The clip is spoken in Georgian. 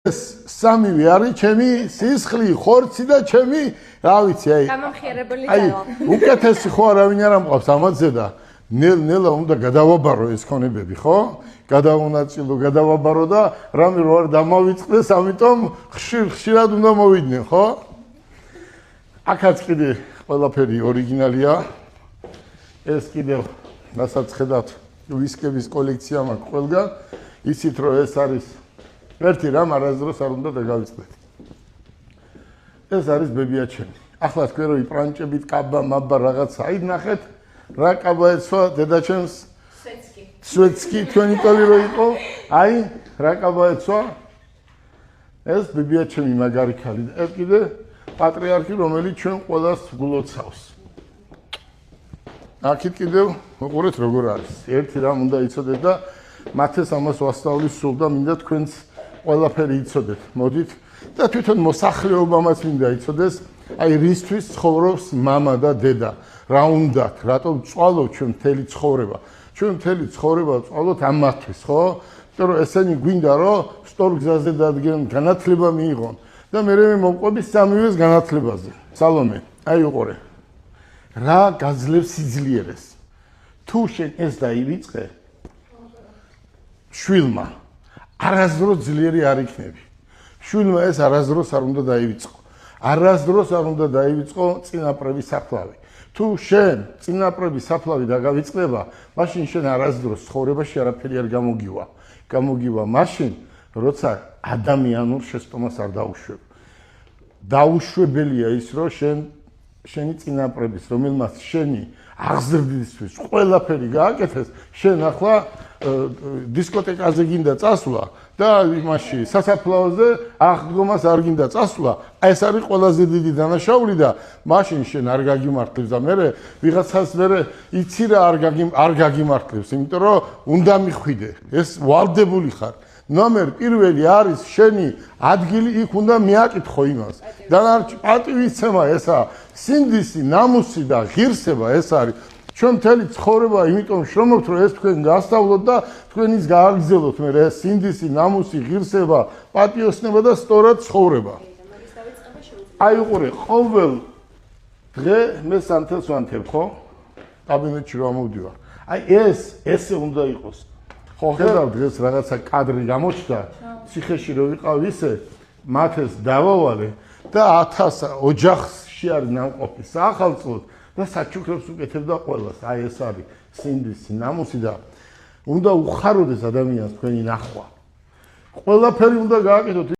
სამივე არის ჩემი სისხლი, ხორცი და ჩემი, რა ვიცი, გამამხიერებელი ძალა. უკეთესი ხო არავინ არ ამყავს ამაზე და ნელა უნდა გადავაბარო ეს ქონებები, ხო? გადავუნაწილო, გადავაბარო და რამე რო არ დამავიწყდეს, ამიტომ ხშირად უნდა მოვიდნენ, ხო? აქაც კიდე ყველაფერი ორიგინალია. ეს კიდევ რასაც ხედავთ, ვისკების კოლექცია მაქვს ყველგან, იცით რომ ეს არის ერთი რამ არასდროს არ უნდა დაგავიწყდეთ. ეს არის ბებია ჩემი. ახლა თქვენ რომ იპრანჭებით კაბა, მაბა რაღაცა, აი ნახეთ რა კაბა ეცვა დედაჩემს სვეცკი თქვენი ტოლი რო იყო, აი რა კაბა ეცვა. ეს ბებია ჩემი მაგარი ქალი. ეს კიდე პატრიარქი, რომელიც ჩვენ ყველას გულოცავს. აქეთ კიდევ მოყურეთ როგორ არის. ერთი რამ უნდა იცოდეთ და მათეს ამას ვასწავლის სულ და მინდა თქვენს ყველაფერი იცოდეთ. მოდით და თვითონ მოსახლეობამაც მინდა იცოდეს, აი რისთვის ცხოვრობს მამა და დედა. რა უნდათ, რატომ წვალოთ ჩვენ მთელი ცხოვრება. ჩვენ მთელი ცხოვრება წვალოთ ამათთვის, ხო? იმიტომ რომ ესენი გვინდა რომ სწორ გზაზე დადგენ, განათლება მიიღონ და მე მომყვები სამივეს განათლებაზე. სალომე, აი უყურე. რა გაძლევს სიძლიერეს? თუ შენ ეს დაივიწყე შვილმა არასდროს ძლიერი არ იქნები. შვილმა ეს არასდროს არ უნდა დაივიწყო. არასდროს არ უნდა დაივიწყო წინაპრების საფლავი. თუ შენ წინაპრების საფლავი დაგავიწყდება, მაშინ შენ არასდროს ცხოვრებაში არაფერი არ გამოგივა. გამოგივა მაშინ, როცა ადამიანურ შეცდომას არ დაუშვებ. დაუშვებელია ის, რომ შენი წინაპრების, რომელმაც შენი აღზრდისთვის ყველაფერი გააკეთეს, შენ ახლა დისკოტეკაზე გინდა წასვლა და იმაში სასაფლაოზე აღდგომას არ გინდა წასვლა, ეს არის ყველაზე დიდი დანაშაული და მაშინ შენ არ გაგიმართლებს და მე ვიღაცას მე იცი რა არ გაგიმართლებს, იმიტომ რომ უნდა მიხვიდე, ეს ვალდებული ხარ. ნომერ პირველი არის შენი ადგილი, იქ უნდა მიაკითხო იმას. დანარჩი პატივისცემა ესა, სინდისი, ნამუსი და ღირსება ეს არის. ჩვენ მთელი ცხოვრება იმიტომ შრომობთ, რომ ეს თქვენ გასწავლოთ და თქვენ ის გააგრძელოთ მე ეს სინდისი, ნამუსი, ღირსება, პატიოსნება და სწორად ცხოვრება. აი უყურე, ყოველ დღე მე სანთელს ვანთებ, ხო? კაბინეტში რომ ამოვდივარ. აი ესე უნდა იყოს. ხო ხედავ დღეს რაღაცა კადრი გამოჩნდა, ციხეში რო ვიყავ ისე, მათეს დავავალე და 1000 ოჯახში არის ნამყოფი საახალწლოდ და საჩუქრებს უკეთებდა ყველას. აი ეს არის სინდისი, ნამუსი და უნდა უხაროდეს ადამიანს თქვენი ნახვა. ყველაფერი უნდა გააკეთოთ.